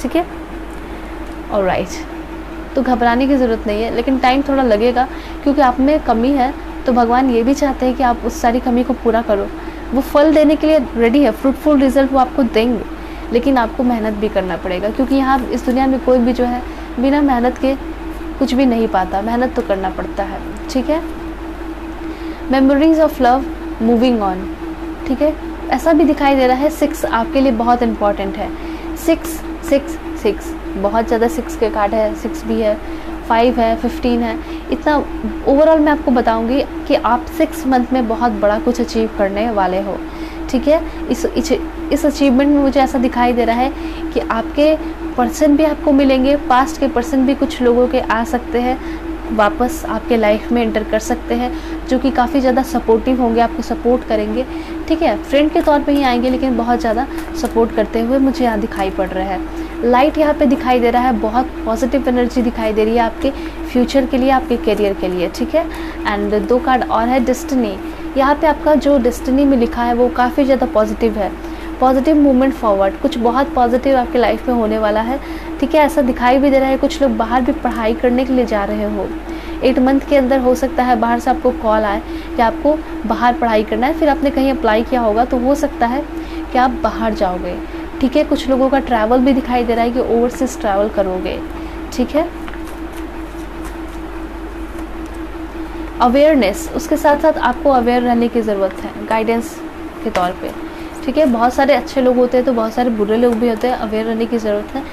Speaker 1: ठीक है। ऑलराइट, तो घबराने की ज़रूरत नहीं है, लेकिन टाइम थोड़ा लगेगा क्योंकि आप में कमी है, तो भगवान ये भी चाहते हैं कि आप उस सारी कमी को पूरा करो। वो फल देने के लिए रेडी है, फ्रूटफुल रिजल्ट वो आपको देंगे, लेकिन आपको मेहनत भी करना पड़ेगा, क्योंकि यहाँ इस दुनिया में कोई भी जो है बिना मेहनत के कुछ भी नहीं पाता, मेहनत तो करना पड़ता है, ठीक है। Memories of love, moving on, ठीक है। ऐसा भी दिखाई दे रहा है 6 आपके लिए बहुत इंपॉर्टेंट है। 6, 6, 6 बहुत ज़्यादा 6 के कार्ड है, 6 भी है, 5 है, 15 है। इतना ओवरऑल मैं आपको बताऊंगी कि आप 6 मंथ में बहुत बड़ा कुछ अचीव करने वाले हो, ठीक है। इस अचीवमेंट में मुझे ऐसा दिखाई दे रहा है कि आपके पर्सन भी आपको मिलेंगे, पास्ट के पर्सन भी कुछ लोगों के आ सकते हैं, वापस आपके लाइफ में एंटर कर सकते हैं, जो कि काफ़ी ज़्यादा सपोर्टिव होंगे, आपको सपोर्ट करेंगे, ठीक है। फ्रेंड के तौर पे ही आएंगे, लेकिन बहुत ज़्यादा सपोर्ट करते हुए मुझे यहाँ दिखाई पड़ रहा है। लाइट यहाँ पे दिखाई दे रहा है, बहुत पॉजिटिव एनर्जी दिखाई दे रही है आपके फ्यूचर के लिए, आपके करियर के लिए, ठीक है। एंड 2 कार्ड और है डेस्टिनी। यहाँ पे आपका जो डेस्टिनी में लिखा है वो काफ़ी ज़्यादा पॉजिटिव है, पॉजिटिव मूवमेंट फॉरवर्ड, कुछ बहुत पॉजिटिव आपके लाइफ में होने वाला है, ठीक है। ऐसा दिखाई भी दे रहा है कुछ लोग बाहर भी पढ़ाई करने के लिए जा रहे हो। 8 मंथ के अंदर हो सकता है बाहर से आपको कॉल आए कि आपको बाहर पढ़ाई करना है, फिर आपने कहीं अप्लाई किया होगा तो हो सकता है कि आप बाहर जाओगे, ठीक है। कुछ लोगों का ट्रैवल भी दिखाई दे रहा है कि ओवरसीज ट्रैवल करोगे, ठीक है। अवेयरनेस, उसके साथ साथ आपको अवेयर रहने की ज़रूरत है गाइडेंस के तौर पे, ठीक है। बहुत सारे अच्छे लोग होते हैं तो बहुत सारे बुरे लोग भी होते हैं, अवेयर रहने की ज़रूरत है।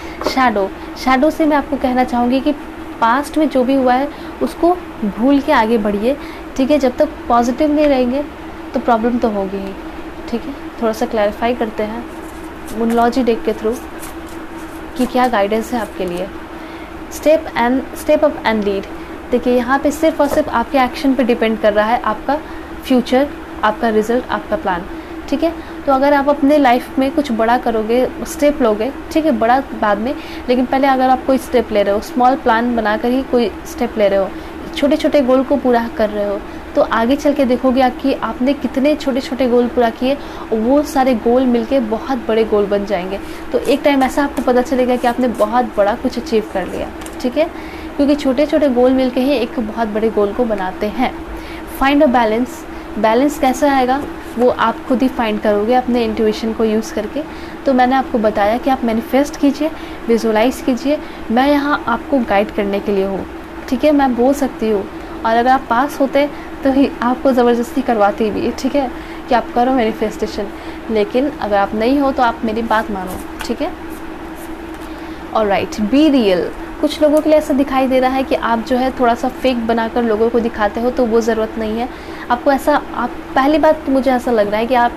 Speaker 1: शैडो से मैं आपको कहना चाहूँगी कि पास्ट में जो भी हुआ है उसको भूल के आगे बढ़िए, ठीक है। जब तक पॉजिटिव नहीं रहेंगे तो प्रॉब्लम तो होगी ही, ठीक है। थोड़ा सा क्लैरिफाई करते हैं मूनलॉजी डेक के थ्रू कि क्या गाइडेंस है आपके लिए। Step up and lead. देखिए यहाँ पे सिर्फ और सिर्फ आपके एक्शन पे डिपेंड कर रहा है आपका फ्यूचर, आपका रिजल्ट, आपका प्लान, ठीक है। तो अगर आप अपने लाइफ में कुछ बड़ा करोगे, स्टेप लोगे, ठीक है, बड़ा बाद में, लेकिन पहले अगर आप कोई स्टेप ले रहे हो, स्मॉल प्लान बनाकर ही कोई स्टेप ले रहे हो, छोटे छोटे गोल को पूरा कर रहे हो, तो आगे चल के देखोगे कि आपने कितने छोटे छोटे गोल पूरा किए, वो सारे गोल मिलके बहुत बड़े गोल बन जाएंगे। तो एक टाइम ऐसा आपको पता चलेगा कि आपने बहुत बड़ा कुछ अचीव कर लिया, ठीक है, क्योंकि छोटे छोटे गोल मिलके ही एक बहुत बड़े गोल को बनाते हैं। फाइंड अ बैलेंस कैसे आएगा वो आप खुद ही फाइंड करोगे अपने इंट्यूशन को यूज़ करके। तो मैंने आपको बताया कि आप मैनिफेस्ट कीजिए, विजुअलाइज कीजिए, मैं यहाँ आपको गाइड करने के लिए हूँ, ठीक है। मैं बोल सकती हूँ, और अगर आप पास होते तो ही आपको ज़बरदस्ती करवाती भी, ठीक है, कि आप करो मैनिफेस्टेशन, लेकिन अगर आप नहीं हो तो आप मेरी बात मानो, ठीक है। Alright, be real. कुछ लोगों के लिए ऐसा दिखाई दे रहा है कि आप जो है थोड़ा सा फेक बनाकर लोगों को दिखाते हो, तो वो ज़रूरत नहीं है आपको। ऐसा आप पहली बात तो मुझे ऐसा लग रहा है कि आप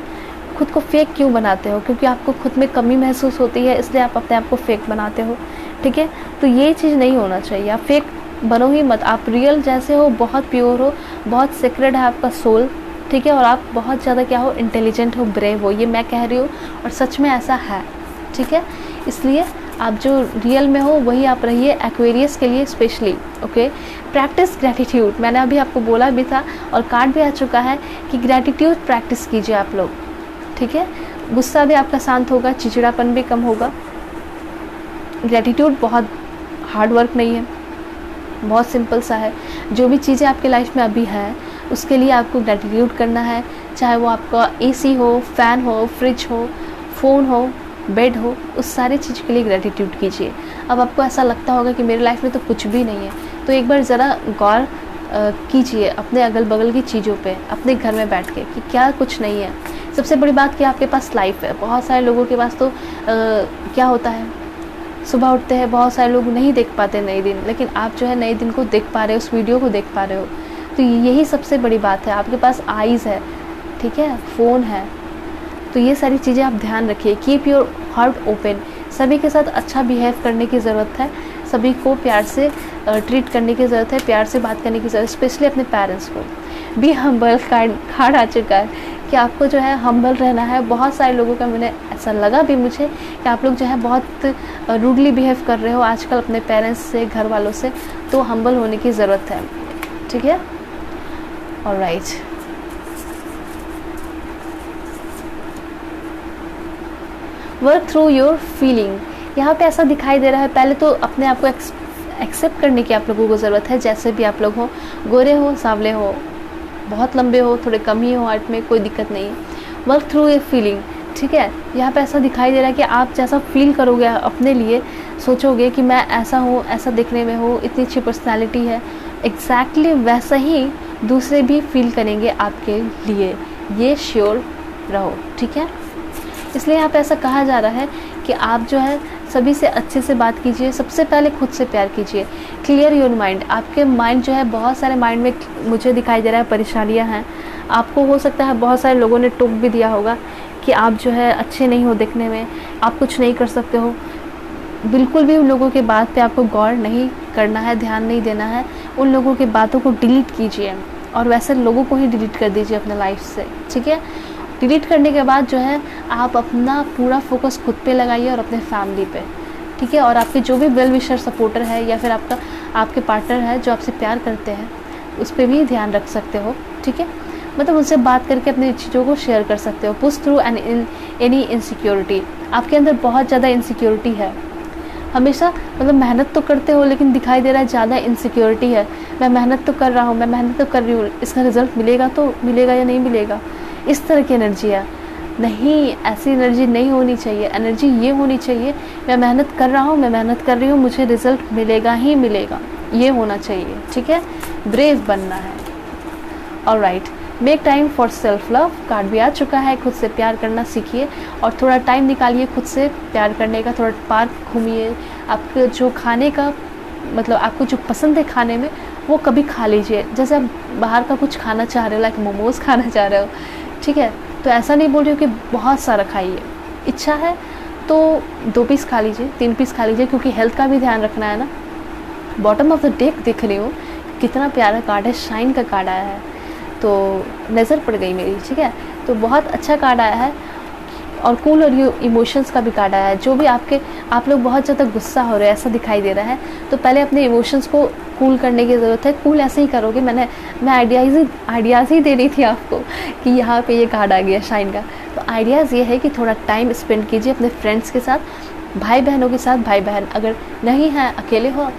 Speaker 1: खुद को फेक क्यों बनाते हो, क्योंकि आपको खुद में कमी महसूस होती है, इसलिए आप अपने आप को फेक बनाते हो, ठीक है। तो ये चीज़ नहीं होना चाहिए, आप फेक बनो ही मत, आप रियल जैसे हो, बहुत प्योर हो, बहुत सीक्रेट है आपका सोल, ठीक है। और आप बहुत ज़्यादा क्या हो, इंटेलिजेंट हो, ब्रेव हो, ये मैं कह रही हूँ और सच में ऐसा है, ठीक है। इसलिए आप जो रियल में हो वही आप रहिए, एक्वेरियस के लिए स्पेशली, ओके। प्रैक्टिस ग्रैटिट्यूड, मैंने अभी आपको बोला भी था और कार्ड भी आ चुका है कि ग्रैटिट्यूड प्रैक्टिस कीजिए आप लोग, ठीक है। गुस्सा भी आपका शांत होगा, चिड़चिड़ापन भी कम होगा। ग्रैटिट्यूड बहुत हार्ड वर्क नहीं है, बहुत सिंपल सा है। जो भी चीज़ें आपके लाइफ में अभी है उसके लिए आपको ग्रैटिट्यूड करना है, चाहे वो आपका एसी हो, फ़ैन हो, फ्रिज हो, फ़ोन हो, बेड हो, उस सारी चीज़ के लिए ग्रैटिट्यूड कीजिए। अब आपको ऐसा लगता होगा कि मेरे लाइफ में तो कुछ भी नहीं है, तो एक बार ज़रा गौर कीजिए अपने अगल बगल की चीज़ों पे, अपने घर में बैठ के, कि क्या कुछ नहीं है। सबसे बड़ी बात कि आपके पास लाइफ है। बहुत सारे लोगों के पास तो क्या होता है, सुबह उठते हैं, बहुत सारे लोग नहीं देख पाते नए दिन, लेकिन आप जो है नए दिन को देख पा रहे हो, उस वीडियो को देख पा रहे हो, तो यही सबसे बड़ी बात है। आपके पास आईज़ है, ठीक है, फ़ोन है, तो ये सारी चीज़ें आप ध्यान रखिए। Keep your heart open. सभी के साथ अच्छा बिहेव करने की ज़रूरत है, सभी को प्यार से ट्रीट करने की ज़रूरत है, प्यार से बात करने की ज़रूरत है, स्पेशली अपने पेरेंट्स को। बी हम्बल कार्ड आ चुका है कि आपको जो है हम्बल रहना है। बहुत सारे लोगों का मैंने ऐसा लगा भी मुझे कि आप लोग जो है बहुत रूडली बिहेव कर रहे हो आजकल अपने पेरेंट्स से, घर वालों से, तो हम्बल होने की ज़रूरत है, ठीक है। Alright, work through your feeling. यहाँ पे ऐसा दिखाई दे रहा है, पहले तो अपने आप को एक्सेप्ट करने की आप लोगों को ज़रूरत है, जैसे भी आप लोग हो, गोरे हो, सांवले हो, बहुत लंबे हो, थोड़े कम ही हो हाइट में, कोई दिक्कत नहीं है। वर्क थ्रू योर फीलिंग, ठीक है। यहाँ पे ऐसा दिखाई दे रहा है कि आप जैसा फील करोगे अपने लिए, सोचोगे कि मैं ऐसा हूँ, ऐसा दिखने में हूँ, इतनी अच्छी पर्सनैलिटी है, एग्जैक्टली वैसा ही दूसरे भी फील करेंगे आपके लिए, ये श्योर रहो, ठीक है। इसलिए यहाँ पे ऐसा कहा जा रहा है कि आप जो है सभी से अच्छे से बात कीजिए, सबसे पहले खुद से प्यार कीजिए। Clear your mind. आपके माइंड जो है, बहुत सारे माइंड में मुझे दिखाई दे रहा है परेशानियाँ हैं। आपको हो सकता है बहुत सारे लोगों ने टोक भी दिया होगा कि आप जो है अच्छे नहीं हो दिखने में, आप कुछ नहीं कर सकते हो। बिल्कुल भी उन लोगों के बात पे आपको गौर नहीं करना है, ध्यान नहीं देना है। उन लोगों की बातों को डिलीट कीजिए और वैसे लोगों को ही डिलीट कर दीजिए अपने लाइफ से, ठीक है। डिलीट करने के बाद जो है आप अपना पूरा फोकस खुद पे लगाइए और अपने फैमिली पे, ठीक है। और आपके जो भी वेल विशर सपोर्टर है या फिर आपके पार्टनर है जो आपसे प्यार करते हैं, उस पर भी ध्यान रख सकते हो, ठीक है। मतलब उनसे बात करके अपनी चीज़ों को शेयर कर सकते हो। Push through any insecurity. आपके अंदर बहुत ज़्यादा इनसिक्योरिटी है, हमेशा मतलब मेहनत तो करते हो लेकिन दिखाई दे रहा है ज़्यादा इनसिक्योरिटी है। मैं मेहनत तो कर रहा हूँ, मैं मेहनत तो कर रही हूँ, इसका रिज़ल्ट मिलेगा तो मिलेगा या नहीं मिलेगा, इस तरह की एनर्जी है। नहीं, ऐसी एनर्जी नहीं होनी चाहिए। एनर्जी ये होनी चाहिए, मैं मेहनत कर रहा हूँ, मैं मेहनत कर रही हूँ, मुझे रिज़ल्ट मिलेगा ही मिलेगा, ये होना चाहिए, ठीक है। ब्रेव बनना है। Alright, make time for self love card भी आ चुका है। खुद से प्यार करना सीखिए और थोड़ा टाइम निकालिए खुद से प्यार करने का। थोड़ा पार्क घूमिए, आपको जो खाने का मतलब आपको जो पसंद है खाने में, वो कभी खा लीजिए। जैसे आप बाहर का कुछ खाना चाह रहे हो, लाइक मोमोज़ खाना चाह रहे हो, ठीक है, तो ऐसा नहीं बोल रही हो कि बहुत सारा खाइए। इच्छा है तो 2 पीस खा लीजिए, 3 पीस खा लीजिए, क्योंकि हेल्थ का भी ध्यान रखना है ना। बॉटम ऑफ द डेक दिख रही हूँ, कितना प्यारा कार्ड है, शाइन का कार्ड आया है, तो नज़र पड़ गई मेरी, ठीक है। तो बहुत अच्छा कार्ड आया है और कूल और इमोशंस का भी कार्ड आया है। जो भी आप लोग बहुत ज़्यादा गुस्सा हो रहे हैं ऐसा दिखाई दे रहा है, तो पहले अपने इमोशंस को कूल करने की ज़रूरत है। कूल ऐसे ही करोगे, मैं आइडियाज़ ही दे रही थी आपको कि यहाँ पे ये कार्ड आ गया शाइन का। तो आइडियाज़ ये है कि थोड़ा टाइम स्पेंड कीजिए अपने फ्रेंड्स के साथ, भाई बहनों के साथ। भाई बहन अगर नहीं है, अकेले हो,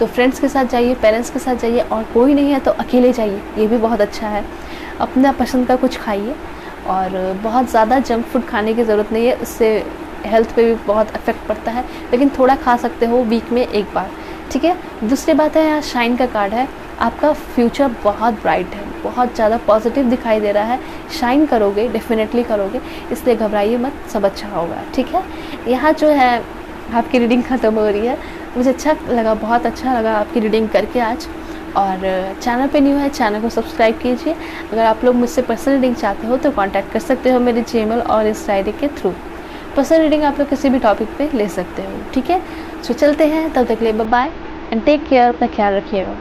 Speaker 1: तो फ्रेंड्स के साथ जाइए, पेरेंट्स के साथ जाइए, और कोई नहीं है तो अकेले जाइए, ये भी बहुत अच्छा है। अपना पसंद का कुछ खाइए और बहुत ज़्यादा जंक फूड खाने की ज़रूरत नहीं है, उससे हेल्थ पे भी बहुत इफेक्ट पड़ता है, लेकिन थोड़ा खा सकते हो वीक में एक बार, ठीक है। दूसरी बात है, यहाँ शाइन का कार्ड है, आपका फ्यूचर बहुत ब्राइट है, बहुत ज़्यादा पॉजिटिव दिखाई दे रहा है। शाइन करोगे, डेफिनेटली करोगे, इसलिए घबराइए मत, सब अच्छा होगा, ठीक है। यहाँ जो है आपकी रीडिंग ख़त्म हो रही है। मुझे अच्छा लगा, बहुत अच्छा लगा आपकी रीडिंग करके आज। और चैनल पे न्यू है, चैनल को सब्सक्राइब कीजिए। अगर आप लोग मुझसे पर्सनल रीडिंग चाहते हो तो कांटेक्ट कर सकते हो मेरे जीमेल और इस डायरी के थ्रू। पर्सनल रीडिंग आप लोग किसी भी टॉपिक पे ले सकते हो, ठीक है। सो चलते हैं, तब तक के लिए bye bye and take care, अपना ख्याल रखिएगा।